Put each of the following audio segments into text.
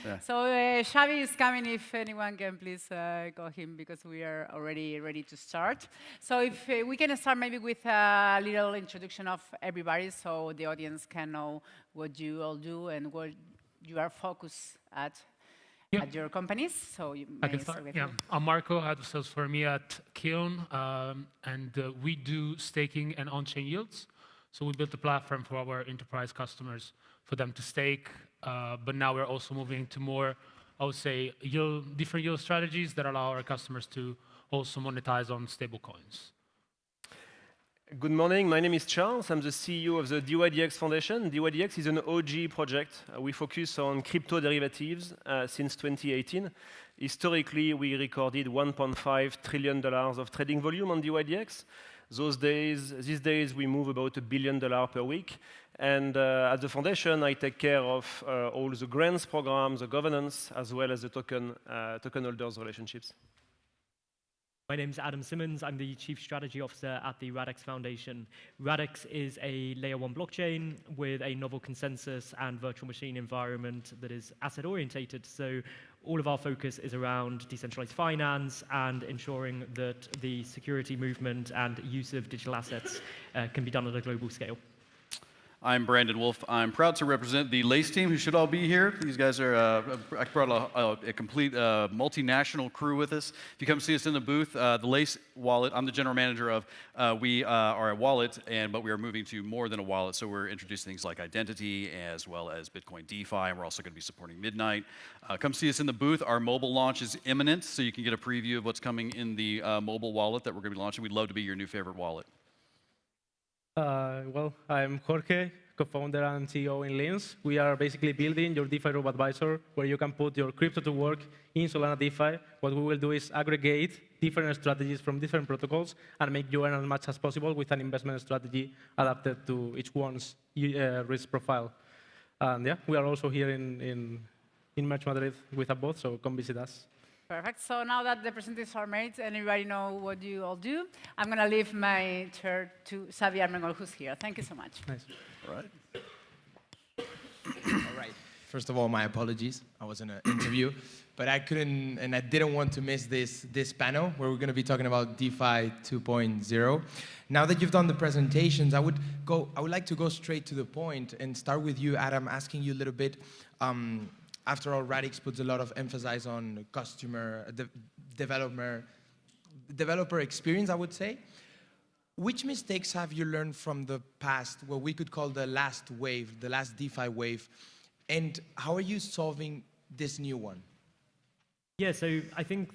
Yeah. So Xavi is coming. If anyone can please call him, because we are already ready to start. So if we can start maybe with a little introduction of everybody, so the audience can know what you all do and what you are focused at your companies. So you I may can start. with Yeah, I'm Marco, head of sales for me at Keon, and we do staking and on-chain yields. So we built a platform for our enterprise customers for them to stake, but now we're also moving to more, I would say, different yield strategies that allow our customers to also monetize on stable coins. Good morning, my name is Charles. I'm the CEO of the DYDX Foundation. DYDX is an OG project. We focus on crypto derivatives since 2018. Historically, we recorded $1.5 trillion of trading volume on DYDX. These days, we move about $1 billion per week. And at the foundation, I take care of all the grants programs, the governance, as well as the token holders relationships. My name is Adam Simmons. I'm the Chief Strategy Officer at the Radix Foundation. Radix is a layer 1 blockchain with a novel consensus and virtual machine environment that is asset orientated. So all of our focus is around decentralized finance and ensuring that the security movement and use of digital assets can be done at a global scale. I'm Brandon Wolf. I'm proud to represent the Lace team, who should all be here. These guys are, I brought a complete multinational crew with us. If you come see us in the booth, the Lace wallet, I'm the general manager of, we are a wallet, but we are moving to more than a wallet. So we're introducing things like identity as well as Bitcoin DeFi, and we're also going to be supporting Midnight. Come see us in the booth. Our mobile launch is imminent, so you can get a preview of what's coming in the mobile wallet that we're going to be launching. We'd love to be your new favorite wallet. Well, I'm Jorge, co-founder and CEO in Lens. We are basically building your DeFi robo-advisor, where you can put your crypto to work in Solana DeFi. What we will do is aggregate different strategies from different protocols and make you earn as much as possible with an investment strategy adapted to each one's risk profile. And yeah, we are also here in Madrid with a booth, so come visit us. Perfect. So now that the presentations are made and everybody knows what you all do, I'm going to leave my chair to Xavi Armengol, who's here. Thank you so much. Nice. All right. All right. First of all, my apologies. I was in an interview, but I couldn't, and I didn't want to miss this panel where we're going to be talking about DeFi 2.0. Now that you've done the presentations, I would like to go straight to the point and start with you, Adam, asking you a little bit. After all, Radix puts a lot of emphasis on customer, developer experience, I would say. Which mistakes have you learned from the past, what we could call the last wave, the last DeFi wave, and how are you solving this new one? Yeah, so I think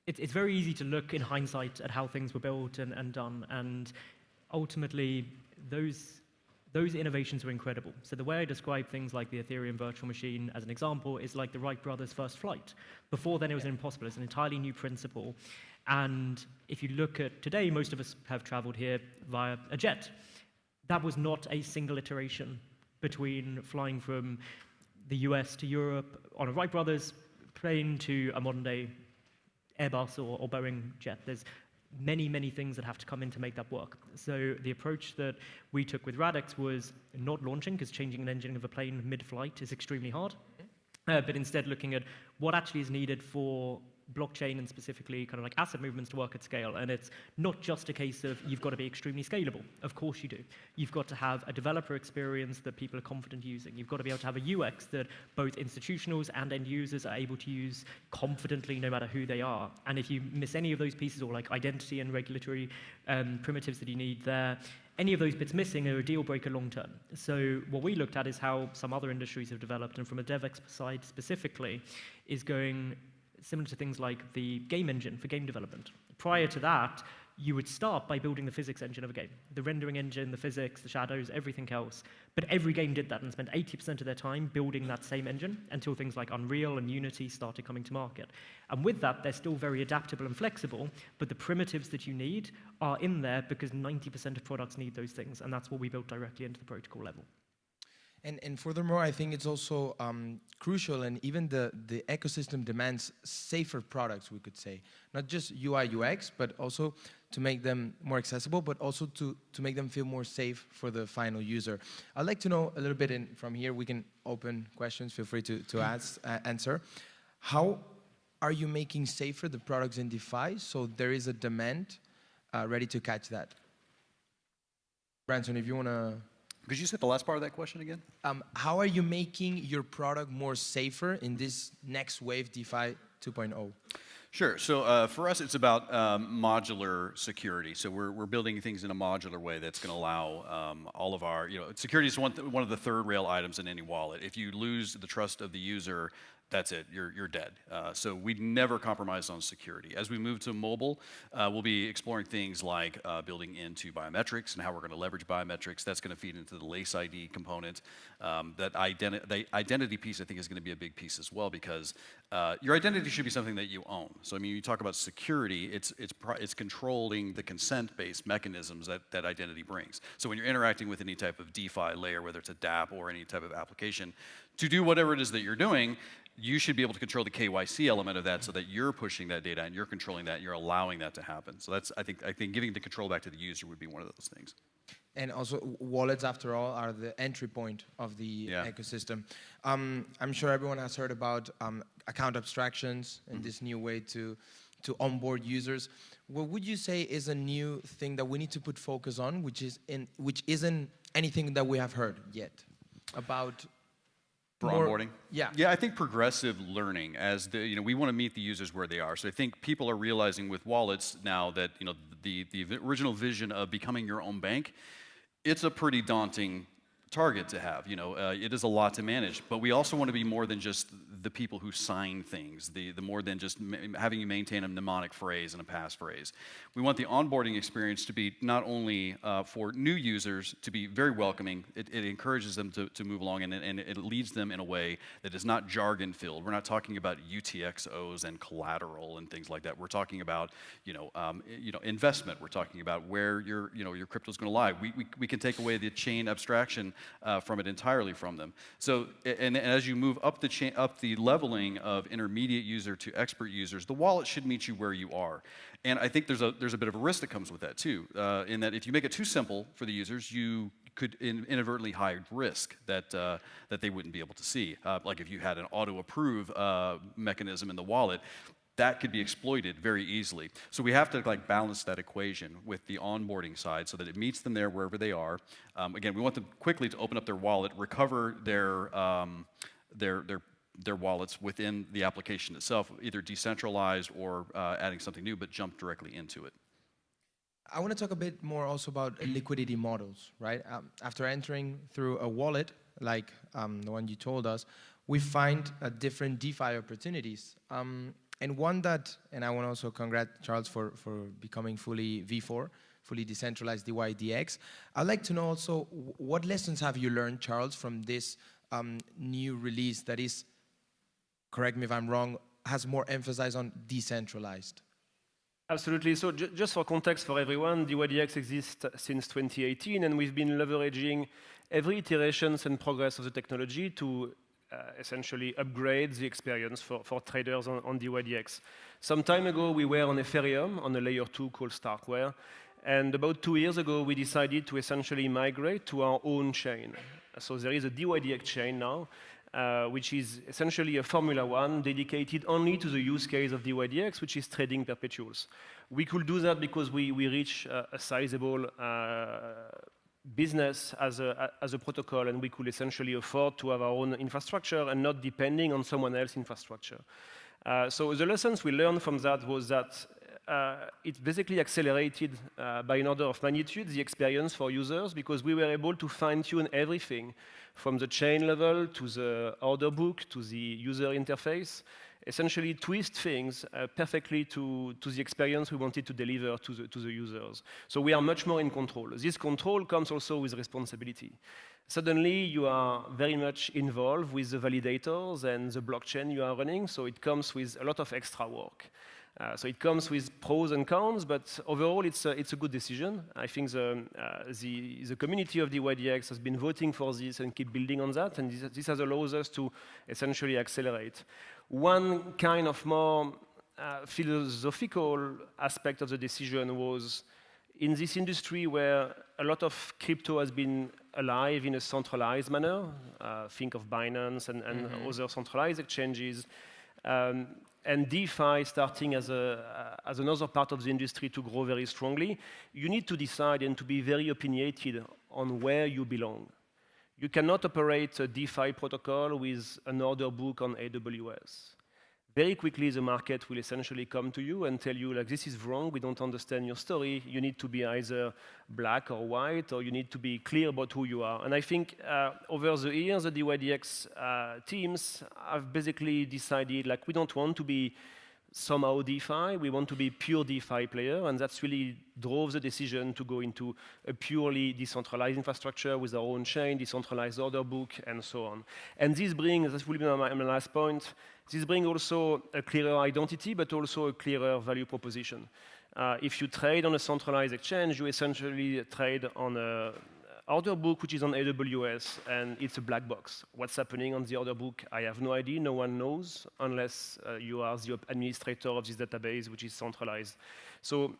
it's very easy to look in hindsight at how things were built and done, and ultimately those innovations were incredible. So the way I describe things like the Ethereum virtual machine as an example is like the Wright brothers' first flight. Before then, it was impossible. It's an entirely new principle. And if you look at today, most of us have traveled here via a jet. That was not a single iteration between flying from the US to Europe on a Wright brothers plane to a modern-day Airbus or Boeing jet. There's many, many things that have to come in to make that work. So the approach that we took with Radix was not launching, because changing an engine of a plane mid-flight is extremely hard, but instead looking at what actually is needed for blockchain and specifically kind of like asset movements to work at scale. And it's not just a case of you've got to be extremely scalable. Of course you do. You've got to have a developer experience that people are confident using. You've got to be able to have a UX that both institutionals and end users are able to use confidently no matter who they are. And if you miss any of those pieces, or like identity and regulatory primitives that you need there, any of those bits missing are a deal breaker long term. So what we looked at is how some other industries have developed, and from a DevX side specifically, is going similar to things like the game engine for game development. Prior to that, you would start by building the physics engine of a game. The rendering engine, the physics, the shadows, everything else. But every game did that and spent 80% of their time building that same engine until things like Unreal and Unity started coming to market. And with that, they're still very adaptable and flexible, but the primitives that you need are in there because 90% of products need those things, and that's what we built directly into the protocol level. And furthermore, I think it's also crucial, and even the ecosystem demands safer products, we could say. Not just UI, UX, but also to make them more accessible, but also to make them feel more safe for the final user. I'd like to know a little bit, from here we can open questions, feel free to answer. How are you making safer the products in DeFi so there is a demand ready to catch that? Branson, if you want to... Could you say the last part of that question again? How are you making your product more safer in this next wave, DeFi 2.0? Sure. So for us, it's about modular security. So we're building things in a modular way that's going to allow all of our, security is one of the third rail items in any wallet. If you lose the trust of the user, that's it, you're dead. So we never compromise on security. As we move to mobile, we'll be exploring things like building into biometrics and how we're going to leverage biometrics. That's going to feed into the Lace ID component. The identity piece, I think, is going to be a big piece as well, because your identity should be something that you own. So I mean, you talk about security, it's controlling the consent-based mechanisms that identity brings. So when you're interacting with any type of DeFi layer, whether it's a dApp or any type of application, to do whatever it is that you're doing, you should be able to control the KYC element of that so that you're pushing that data and you're controlling that and you're allowing that to happen. So that's, I think giving the control back to the user would be one of those things. And also, wallets, after all, are the entry point of the ecosystem. I'm sure everyone has heard about account abstractions and this new way to onboard users. What would you say is a new thing that we need to put focus on, which isn't anything that we have heard yet about? For onboarding? Yeah. Yeah, I think progressive learning, as we want to meet the users where they are. So I think people are realizing with wallets now that the original vision of becoming your own bank, it's a pretty daunting target to have. It is a lot to manage, but we also want to be more than just the people who sign things, the more than just having you maintain a mnemonic phrase and a passphrase. We want the onboarding experience to be not only for new users to be very welcoming, it encourages them to move along, and it leads them in a way that is not jargon filled. We're not talking about UTXOs and collateral and things like that. We're talking about investment. We're talking about where your crypto is going to lie. We can take away the chain abstraction from it entirely from them. So, and as you move up the chain, up the leveling of intermediate user to expert users, the wallet should meet you where you are. And I think there's a bit of a risk that comes with that too, in that if you make it too simple for the users, you could inadvertently hide risk that they wouldn't be able to see. Like if you had an auto-approve mechanism in the wallet, that could be exploited very easily. So we have to balance that equation with the onboarding side so that it meets them there wherever they are. Again, we want them quickly to open up their wallet, recover their wallets within the application itself, either decentralized or adding something new, but jump directly into it. I want to talk a bit more also about liquidity models, right? After entering through a wallet, like the one you told us, we find different DeFi opportunities. And one that, and I want to also congratulate Charles for becoming fully V4, fully decentralized DYDX. I'd like to know also, what lessons have you learned, Charles, from this new release that is, correct me if I'm wrong, has more emphasis on decentralized? Absolutely. So just for context for everyone, DYDX exists since 2018, and we've been leveraging every iterations and progress of the technology to essentially upgrade the experience for traders on DYDX. Some time ago, we were on Ethereum on a layer 2 called Starkware. And about 2 years ago, we decided to essentially migrate to our own chain. So there is a DYDX chain now, which is essentially a Formula One dedicated only to the use case of DYDX, which is trading perpetuals. We could do that because we reach a sizable business as a protocol, and we could essentially afford to have our own infrastructure and not depending on someone else's infrastructure. So the lessons we learned from that was that it basically accelerated by an order of magnitude the experience for users, because we were able to fine-tune everything from the chain level to the order book to the user interface, essentially twist things perfectly to the experience we wanted to deliver to the users. So we are much more in control. This control comes also with responsibility. Suddenly, you are very much involved with the validators and the blockchain you are running, so it comes with a lot of extra work. So it comes with pros and cons, but overall it's a good decision. I think the community of DYDX has been voting for this and keep building on that, and this has allowed us to essentially accelerate. One kind of more philosophical aspect of the decision was in this industry where a lot of crypto has been alive in a centralized manner, think of Binance and other centralized exchanges, and DeFi starting as another part of the industry to grow very strongly, you need to decide and to be very opinionated on where you belong. You cannot operate a DeFi protocol with an order book on AWS. Very quickly, the market will essentially come to you and tell you, like, this is wrong, we don't understand your story. You need to be either black or white, or you need to be clear about who you are. And I think over the years, the DYDX teams have basically decided, like, we don't want to be somehow DeFi, we want to be pure DeFi player, and that's really drove the decision to go into a purely decentralized infrastructure with our own chain, decentralized order book, and so on. And this brings, this will be my last point, this brings also a clearer identity, but also a clearer value proposition. If you trade on a centralized exchange, you essentially trade on a order book which is on AWS, and it's a black box. What's happening on the order book, I have no idea, no one knows, unless you are the administrator of this database, which is centralized. So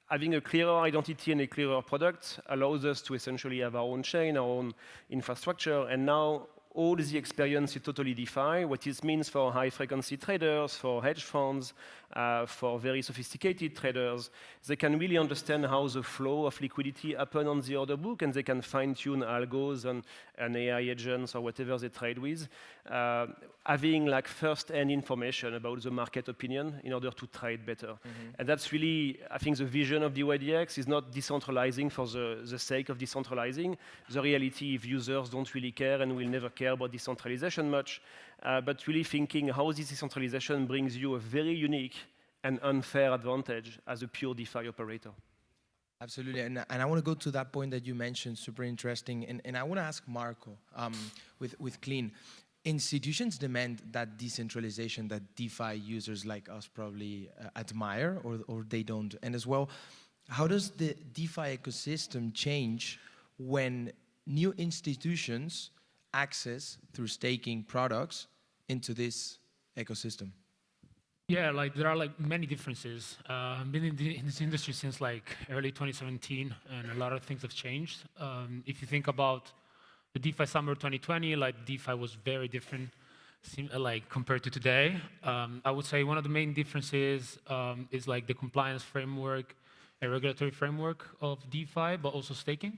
having a clearer identity and a clearer product allows us to essentially have our own chain, our own infrastructure, and now all the experience is totally DeFi, what this means for high-frequency traders, for hedge funds, for very sophisticated traders. They can really understand how the flow of liquidity happens on the order book, and they can fine-tune algos and AI agents or whatever they trade with, having like first-hand information about the market opinion in order to trade better. And that's really, I think, the vision of DYDX is not decentralizing for the sake of decentralizing. The reality, if users don't really care and will never care about decentralization much, but really thinking how this decentralization brings you a very unique and unfair advantage as a pure DeFi operator. Absolutely, and I want to go to that point that you mentioned, super interesting, and I want to ask Marco, with Clean, institutions demand that decentralization that DeFi users like us probably admire, or they don't, and as well, how does the DeFi ecosystem change when new institutions access through staking products into this ecosystem? Yeah, like there are like many differences. I've been in this industry since like early 2017, and a lot of things have changed. If you think about the DeFi summer 2020, like DeFi was very different, like compared to today. I would say one of the main differences is like the compliance framework, a regulatory framework of DeFi, but also staking.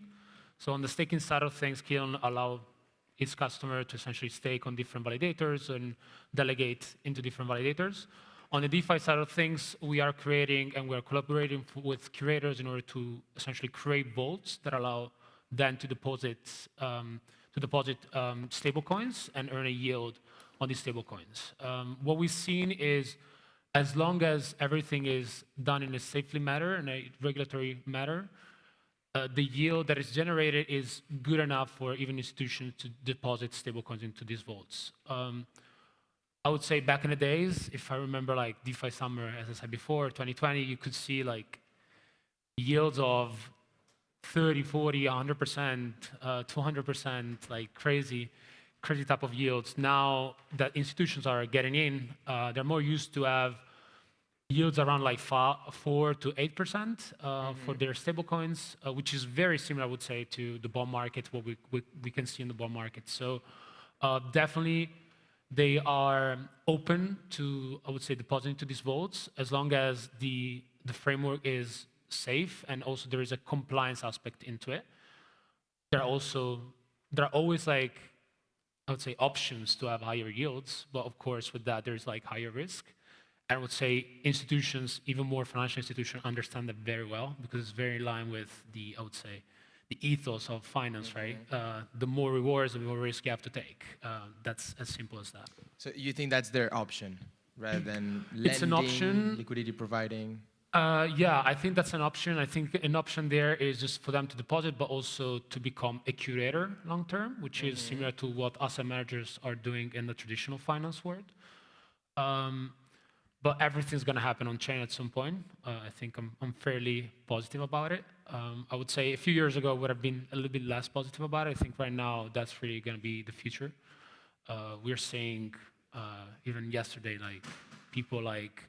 So on the staking side of things, Kiln allow its customer to essentially stake on different validators and delegate into different validators. On the DeFi side of things, we are creating and we are collaborating with curators in order to essentially create vaults that allow them to deposit stablecoins and earn a yield on these stablecoins. What we've seen is, as long as everything is done in a safely manner, in a regulatory manner, the yield that is generated is good enough for even institutions to deposit stablecoins into these vaults. I would say back in the days, if I remember like DeFi summer, as I said before, 2020, you could see like yields of 30, 40, 100%, 200%, like crazy type of yields. Now that institutions are getting in, they're more used to have yields around like 4 to 8% for their stablecoins, which is very similar, I would say, to the bond market, what we can see in the bond market. So definitely they are open to, I would say, depositing to these vaults as long as the framework is safe and also there is a compliance aspect into it. There are always like, I would say, options to have higher yields, but of course with that there's like higher risk. I would say institutions, even more financial institutions, understand that very well because it's very in line with the, I would say, the ethos of finance, right? The more rewards, the more risk you have to take. That's as simple as that. So you think that's their option rather than lending, it's an option. Liquidity providing? Yeah, I think that's an option. I think an option there is just for them to deposit, but also to become a curator long term, which is similar to what asset managers are doing in the traditional finance world. but everything's going to happen on chain at some point. I think I'm fairly positive about it. I would say a few years ago I would have been a little bit less positive about it. I think right now that's really going to be the future. We're seeing even yesterday, like people like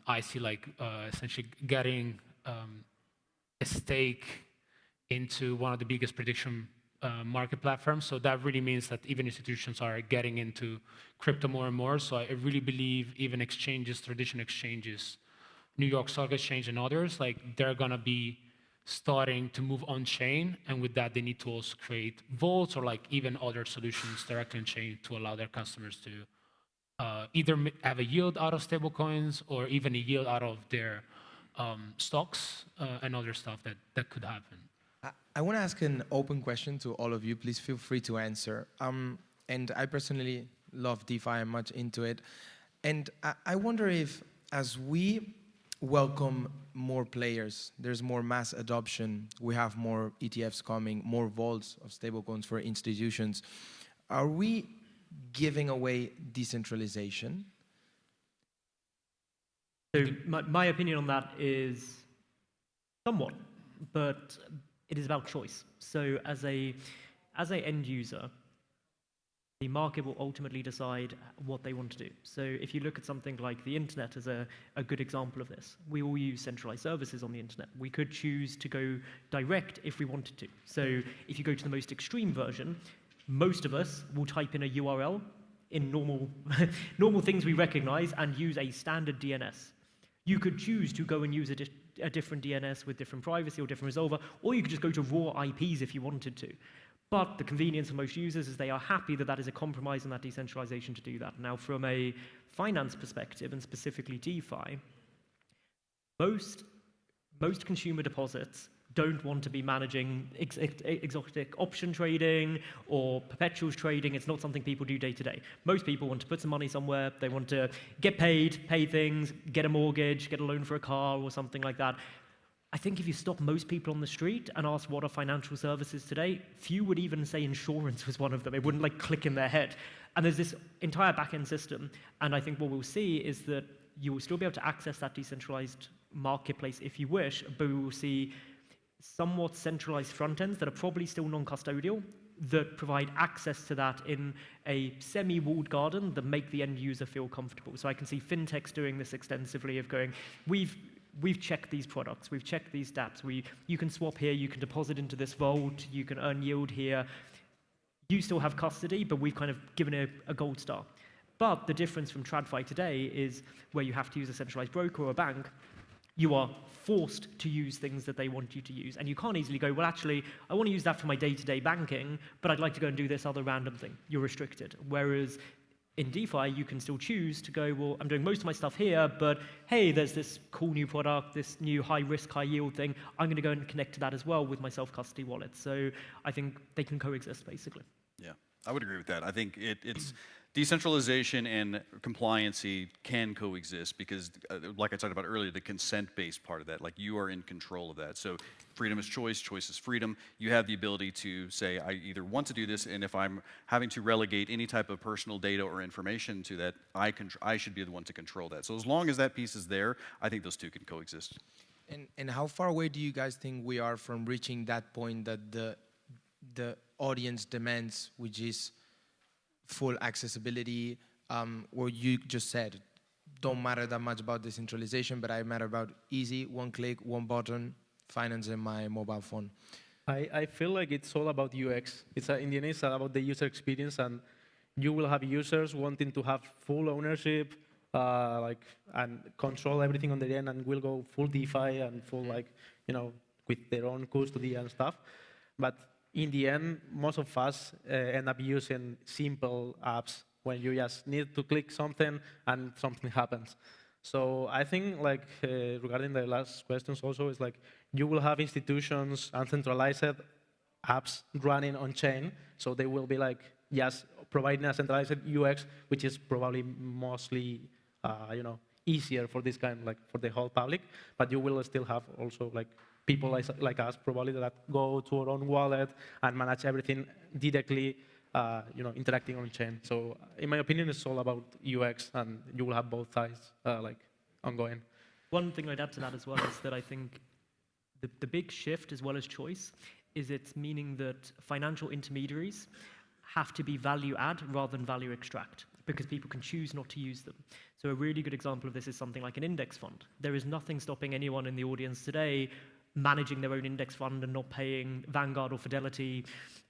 I see like essentially getting a stake into one of the biggest prediction market platforms. So that really means that even institutions are getting into crypto more and more. So I really believe even exchanges, traditional exchanges, New York Stock Exchange and others, like they're gonna be starting to move on chain. And with that, they need to also create vaults or like even other solutions directly on chain to allow their customers to either have a yield out of stablecoins or even a yield out of their stocks and other stuff that could happen. I want to ask an open question to all of you. Please feel free to answer. And I personally love DeFi. I'm much into it. And I wonder if, as we welcome more players, there's more mass adoption, we have more ETFs coming, more vaults of stablecoins for institutions, are we giving away decentralization? So my opinion on that is somewhat, but it is about choice. So as an end user, the market will ultimately decide what they want to do. So if you look at something like the internet as a good example of this, we all use centralized services on the internet. We could choose to go direct if we wanted to. So if you go to the most extreme version, most of us will type in a URL in normal things we recognize and use a standard DNS. You could choose to go and use a different DNS with different privacy or different resolver, or you could just go to raw IPs if you wanted to. But the convenience for most users is they are happy that that is a compromise on that decentralization to do that. Now, from a finance perspective, and specifically DeFi, most consumer deposits don't want to be managing exotic option trading or perpetuals trading. It's not something people do day to day. Most people want to put some money somewhere. They want to get paid, pay things, get a mortgage, get a loan for a car or something like that. I think if you stop most people on the street and ask what are financial services today, few would even say insurance was one of them. It wouldn't like click in their head. And there's this entire back-end system. And I think what we'll see is that you will still be able to access that decentralized marketplace if you wish, but we will see somewhat centralized front ends that are probably still non-custodial that provide access to that in a semi-walled garden that make the end user feel comfortable. So I can see fintechs doing this extensively of going, we've checked these products, we've checked these dApps, you can swap here, you can deposit into this vault, you can earn yield here. You still have custody, but we've kind of given it a gold star. But the difference from TradFi today is where you have to use a centralized broker or a bank, you are forced to use things that they want you to use. And you can't easily go, well, actually, I want to use that for my day-to-day banking, but I'd like to go and do this other random thing. You're restricted. Whereas in DeFi, you can still choose to go, well, I'm doing most of my stuff here, but hey, there's this cool new product, this new high-risk, high-yield thing. I'm going to go and connect to that as well with my self-custody wallet. So I think they can coexist, basically. Yeah, I would agree with that. I think it's decentralization and compliancy can coexist because, like I talked about earlier, the consent-based part of that, like you are in control of that. So freedom is choice, choice is freedom. You have the ability to say, I either want to do this, and if I'm having to relegate any type of personal data or information to that, I should be the one to control that. So as long as that piece is there, I think those two can coexist. And how far away do you guys think we are from reaching that point that the audience demands, which is full accessibility, where you just said, don't matter that much about decentralization, but I matter about easy, one click, one button, finance in my mobile phone? I feel like it's all about UX. In the end, it's about the user experience, and you will have users wanting to have full ownership, and control everything on their end, and will go full DeFi and full, with their own custody and stuff. But in the end, most of us end up using simple apps when you just need to click something and something happens. So I think, regarding the last questions also, is you will have institutions and centralized apps running on chain, so they will be just providing a centralized UX, which is probably mostly, easier for this kind, for the whole public. But you will still have also people like us probably that go to our own wallet and manage everything directly interacting on chain. So in my opinion, it's all about UX, and you will have both sides ongoing. One thing I'd add to that as well is that I think the big shift, as well as choice, is it's meaning that financial intermediaries have to be value add rather than value extract, because people can choose not to use them. So a really good example of this is something like an index fund. There is nothing stopping anyone in the audience today managing their own index fund and not paying Vanguard or Fidelity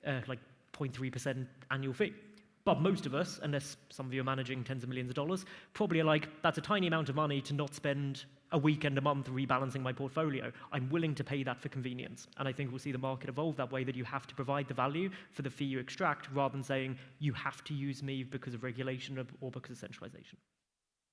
0.3% annual fee. But most of us, unless some of you are managing tens of millions of dollars, probably are like, that's a tiny amount of money to not spend a weekend, a month rebalancing my portfolio. I'm willing to pay that for convenience. And I think we'll see the market evolve that way, that you have to provide the value for the fee you extract, rather than saying you have to use me because of regulation or because of centralization.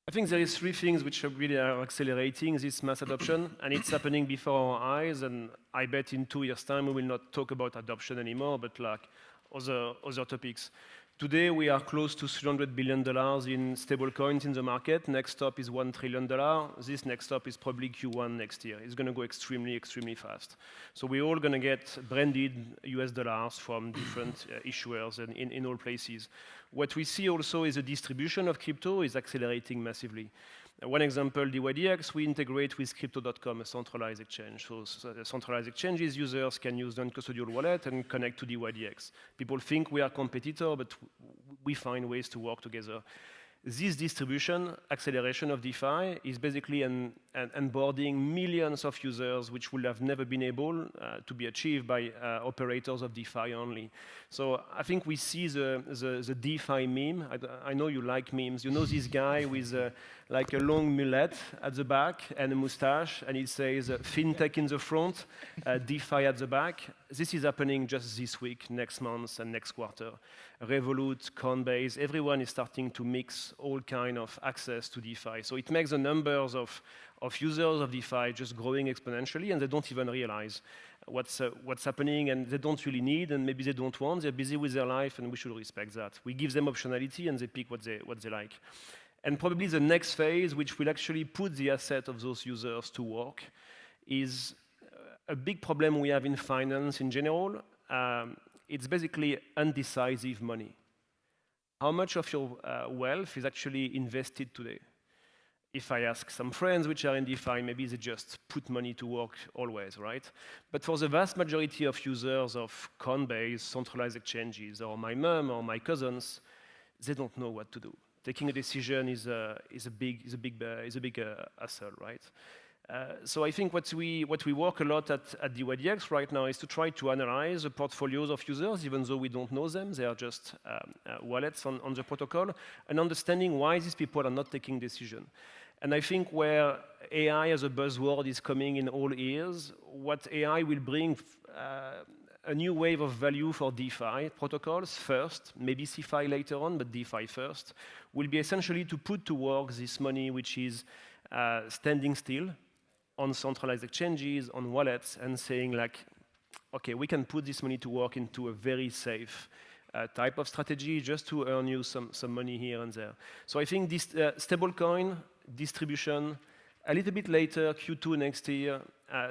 I think there is three things which really are accelerating this mass adoption, and it's happening before our eyes. And I bet in 2 years' time we will not talk about adoption anymore, but like other topics. Today we are close to $300 billion in stable coins in the market. Next stop is $1 trillion. This next stop is probably Q1 next year. It's going to go extremely, extremely fast. So we're all going to get branded US dollars from different issuers and in all places. What we see also is the distribution of crypto is accelerating massively. One example, DYDX, we integrate with Crypto.com, a centralized exchange. So centralized exchanges, users can use non-custodial wallet and connect to DYDX. People think we are competitor, but we find ways to work together. This distribution, acceleration of DeFi, is basically onboarding millions of users, which would have never been able to be achieved by operators of DeFi only. So I think we see the DeFi meme. I know you like memes. You know this guy with like a long mullet at the back and a mustache, and it says fintech in the front, DeFi at the back. This is happening just this week, next month, and next quarter. Revolut, Coinbase, everyone is starting to mix all kind of access to DeFi. So it makes the numbers of users of DeFi just growing exponentially, and they don't even realize what's happening, and they don't really need, and maybe they don't want. They're busy with their life, and we should respect that. We give them optionality, and they pick what they like. And probably the next phase, which will actually put the asset of those users to work, is a big problem we have in finance in general. It's basically undecisive money. How much of your wealth is actually invested today? If I ask some friends which are in DeFi, maybe they just put money to work always, right? But for the vast majority of users of Coinbase, centralized exchanges, or my mom or my cousins, they don't know what to do. Taking a decision is a big hassle, right? So I think what we work a lot at DYDX right now is to try to analyze the portfolios of users, even though we don't know them. They are just wallets on the protocol, and understanding why these people are not taking decisions. And I think where AI as a buzzword is coming in all ears, what AI will bring a new wave of value for DeFi protocols first, maybe CeFi later on, but DeFi first, will be essentially to put to work this money which is standing still on centralized exchanges, on wallets, and saying like, okay, we can put this money to work into a very safe type of strategy just to earn you some money here and there. So I think this stablecoin distribution, a little bit later, Q2 next year,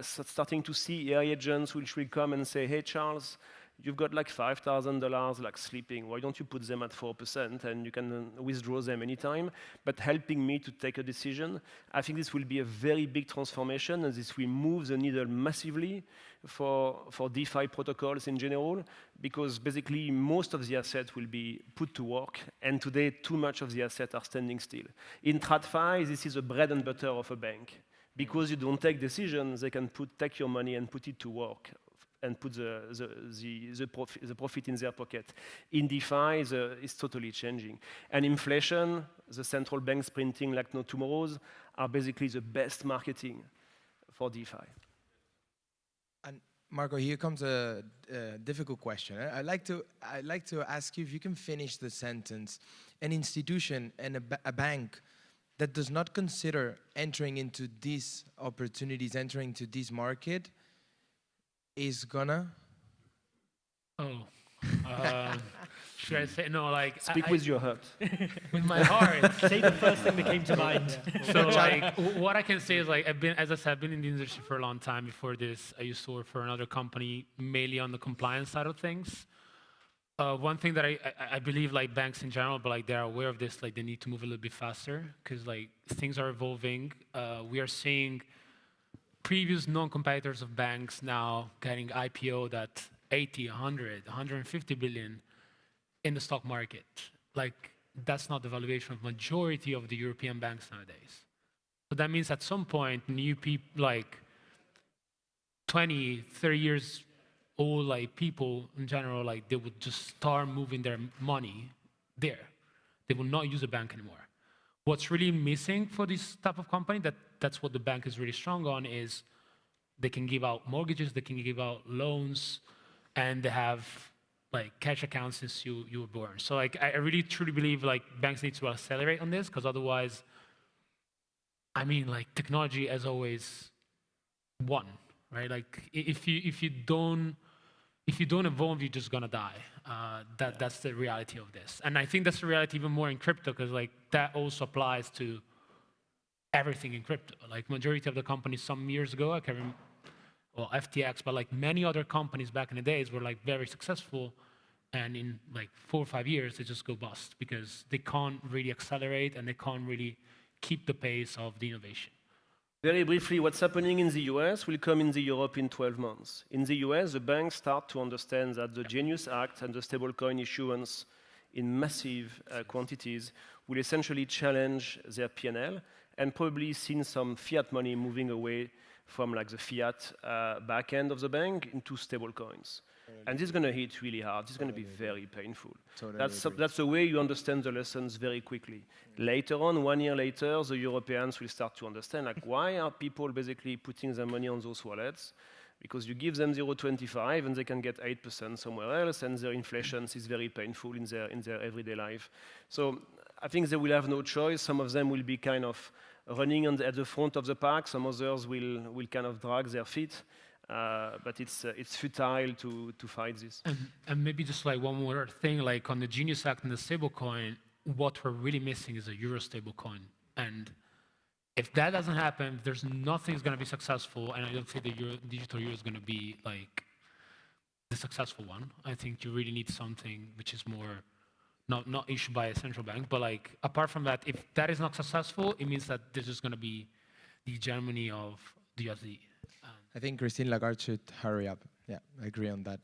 starting to see AI agents which will come and say, hey, Charles, you've got like $5,000 like sleeping. Why don't you put them at 4% and you can withdraw them anytime, but helping me to take a decision. I think this will be a very big transformation, and this will move the needle massively for DeFi protocols in general, because basically most of the assets will be put to work, and today too much of the assets are standing still. In TradFi, this is the bread and butter of a bank. Because you don't take decisions, they can take your money and put it to work and put the profit in their pocket. In DeFi, it's totally changing. And inflation, the central banks printing like no tomorrows, are basically the best marketing for DeFi. And Marco, here comes a difficult question. I'd like to ask you if you can finish the sentence. An institution and a bank that does not consider entering into these opportunities, entering into this market, is gonna? Should I say no? Like speak with your heart. With my heart. Say the first thing that came to mind. So like, what I can say is like as I said, I've been in the industry for a long time. Before this, I used to work for another company, mainly on the compliance side of things. One thing that I believe, like banks in general, but like they're aware of this, like they need to move a little bit faster because like things are evolving. We are seeing previous non-competitors of banks now getting IPO'd at 80, 100, 150 billion in the stock market. Like that's not the valuation of majority of the European banks nowadays. So that means at some point, new people like 20, 30 years old, like people in general, like they would just start moving their money there. They will not use a bank anymore. What's really missing for this type of company, that's what the bank is really strong on, is they can give out mortgages, they can give out loans, and they have like cash accounts since you were born. So like I really truly believe like banks need to accelerate on this, because otherwise, I mean like technology has always won, right? Like if you don't evolve, you're just gonna die. That's the reality of this, and I think that's the reality even more in crypto, because like that also applies to everything in crypto. Like majority of the companies some years ago, I can't remember, well, FTX, but like many other companies back in the days were like very successful, and in like 4 or 5 years they just go bust because they can't really accelerate and they can't really keep the pace of the innovation. Very briefly, what's happening in the US will come in the Europe in 12 months. In the US, the banks start to understand that the Genius Act and the stablecoin issuance in massive quantities will essentially challenge their P&L, and probably seen some fiat money moving away from like the fiat back end of the bank into stablecoins. And this is going to hit really hard. This is going to be very painful. That's the way you understand the lessons very quickly. Later on, 1 year later, the Europeans will start to understand like why are people basically putting their money on those wallets? Because you give them 0.25 and they can get 8% somewhere else, and their inflation is very painful in their everyday life. So I think they will have no choice. Some of them will be kind of running at the front of the pack. Some others will kind of drag their feet. But it's futile to fight this. And maybe just like one more thing, like on the Genius Act and the stablecoin, what we're really missing is a Euro stablecoin. And if that doesn't happen, there's nothing is going to be successful, and I don't think the digital euro is going to be like the successful one. I think you really need something which is more not issued by a central bank, but like apart from that, if that is not successful, it means that this is going to be the hegemony of the USD. I think Christine Lagarde should hurry up. Yeah, I agree on that.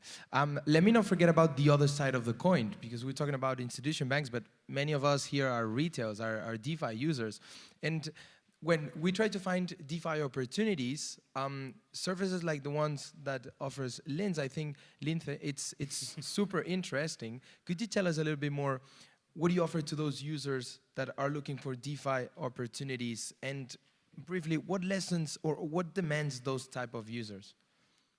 Let me not forget about the other side of the coin, because we're talking about institution banks, but many of us here are retails, are DeFi users. And when we try to find DeFi opportunities, services like the ones that offers Linz, I think, Linz, it's super interesting. Could you tell us a little bit more, what do you offer to those users that are looking for DeFi opportunities? And briefly, what lessons or what demands those type of users?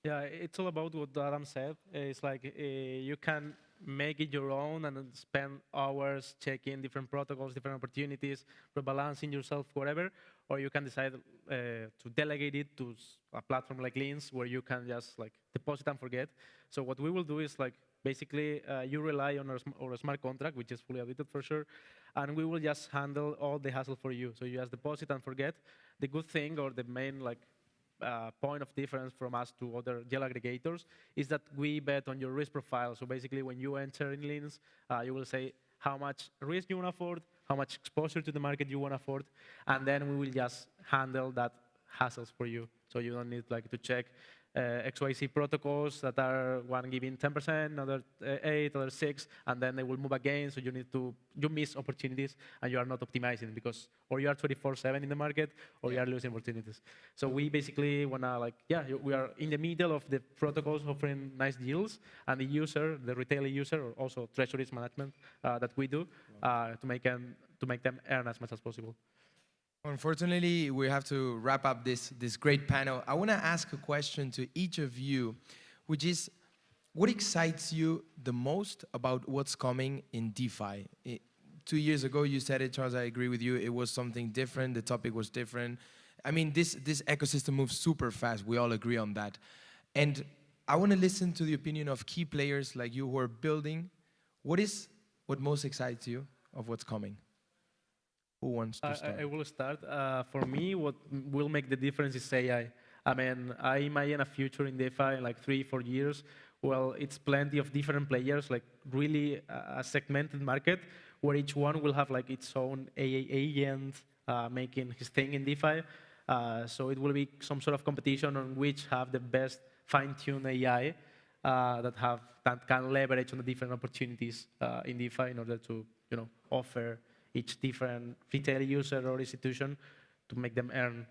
Yeah, it's all about what Adam said. It's like you can make it your own and spend hours checking different protocols, different opportunities, rebalancing yourself, whatever. Or you can decide to delegate it to a platform like Linz, where you can just like deposit and forget. So what we will do is like basically you rely on our smart contract, which is fully audited for sure, and we will just handle all the hassle for you. So you just deposit and forget. The good thing, or the main like point of difference from us to other gel aggregators, is that we bet on your risk profile. So basically, when you enter in Linz, you will say how much risk you want to afford, how much exposure to the market you want to afford, and then we will just handle that hassles for you. So you don't need like to check XYZ protocols that are one giving 10%, another 8, other 6, and then they will move again. So you miss opportunities, and you are not optimizing, because or you are 24/7 in the market, or you are losing opportunities. So we basically wanna like, we are in the middle of the protocols offering nice deals, and the user, the retail user, or also treasuries management that we do to make them earn as much as possible. Unfortunately, we have to wrap up this great panel. I want to ask a question to each of you, which is, what excites you the most about what's coming in DeFi? 2 years ago, you said it, Charles, I agree with you. It was something different. The topic was different. I mean, this ecosystem moves super fast. We all agree on that. And I want to listen to the opinion of key players like you who are building. What most excites you of what's coming? Who wants to start? I will start. For me, what will make the difference is AI. I mean, I imagine a future in DeFi in like 3-4 years well, it's plenty of different players, like really a segmented market where each one will have like its own agent making his thing in DeFi. So it will be some sort of competition on which have the best fine-tuned AI that can leverage on the different opportunities in DeFi in order to offer each different retail user or institution to make them earn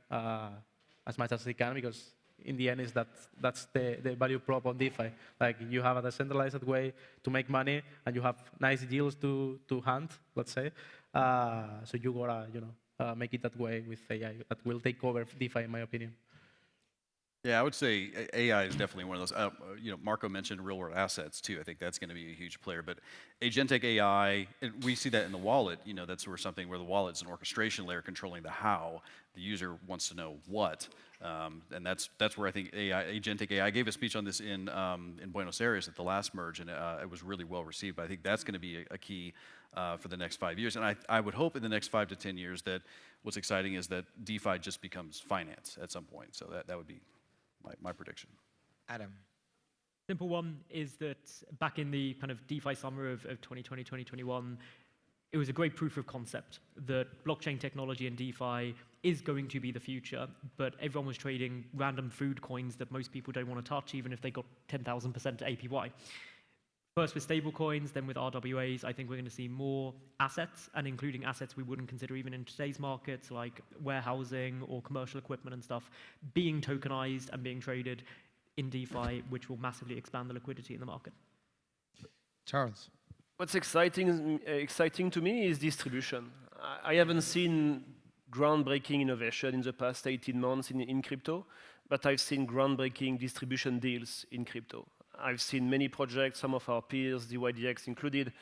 as much as they can, because in the end that's the value prop on DeFi. Like you have a decentralized way to make money, and you have nice deals to hunt, let's say. So you gotta make it that way with AI. That will take over DeFi, in my opinion. Yeah, I would say AI is definitely one of those. Marco mentioned real-world assets too. I think that's going to be a huge player. But agentic AI, and we see that in the wallet. That's something where the wallet's an orchestration layer controlling the how. The user wants to know what, and that's where I think agentic AI. I gave a speech on this in Buenos Aires at the last merge, and it was really well received. But I think that's going to be a key for the next 5 years. And I would hope in the next 5 to 10 years that what's exciting is that DeFi just becomes finance at some point. So that would be my prediction. Adam. Simple one is that back in the kind of DeFi summer of 2020, 2021, it was a great proof of concept that blockchain technology and DeFi is going to be the future, but everyone was trading random food coins that most people don't want to touch, even if they got 10,000% APY. First with stable coins, then with RWAs, I think we're going to see more assets, and including assets we wouldn't consider even in today's markets, like warehousing or commercial equipment and stuff, being tokenized and being traded in DeFi, which will massively expand the liquidity in the market. Charles. What's exciting to me is distribution. I haven't seen groundbreaking innovation in the past 18 months in crypto, but I've seen groundbreaking distribution deals in crypto. I've seen many projects, some of our peers, DYDX included,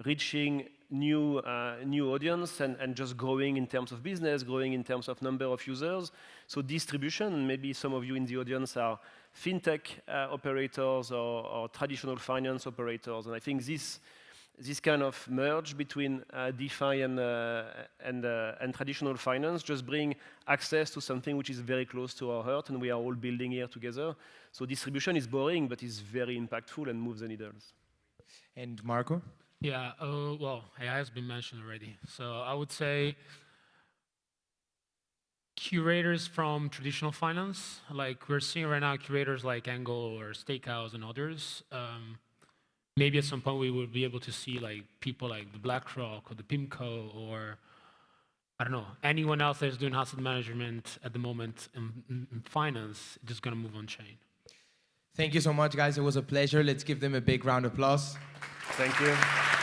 reaching new audience and just growing in terms of business, growing in terms of number of users. So distribution, maybe some of you in the audience are fintech operators or traditional finance operators. And I think this kind of merge between DeFi and traditional finance just bring access to something which is very close to our heart, and we are all building here together. So distribution is boring, but it's very impactful and moves the needles. And Marco? Yeah, well, AI has been mentioned already. So I would say curators from traditional finance, like we're seeing right now curators like Angle or Stakehouse and others. Maybe at some point we will be able to see like people like the BlackRock or the PIMCO or I don't know, anyone else that's doing asset management at the moment in finance, just gonna move on chain. Thank you so much, guys. It was a pleasure. Let's give them a big round of applause. Thank you.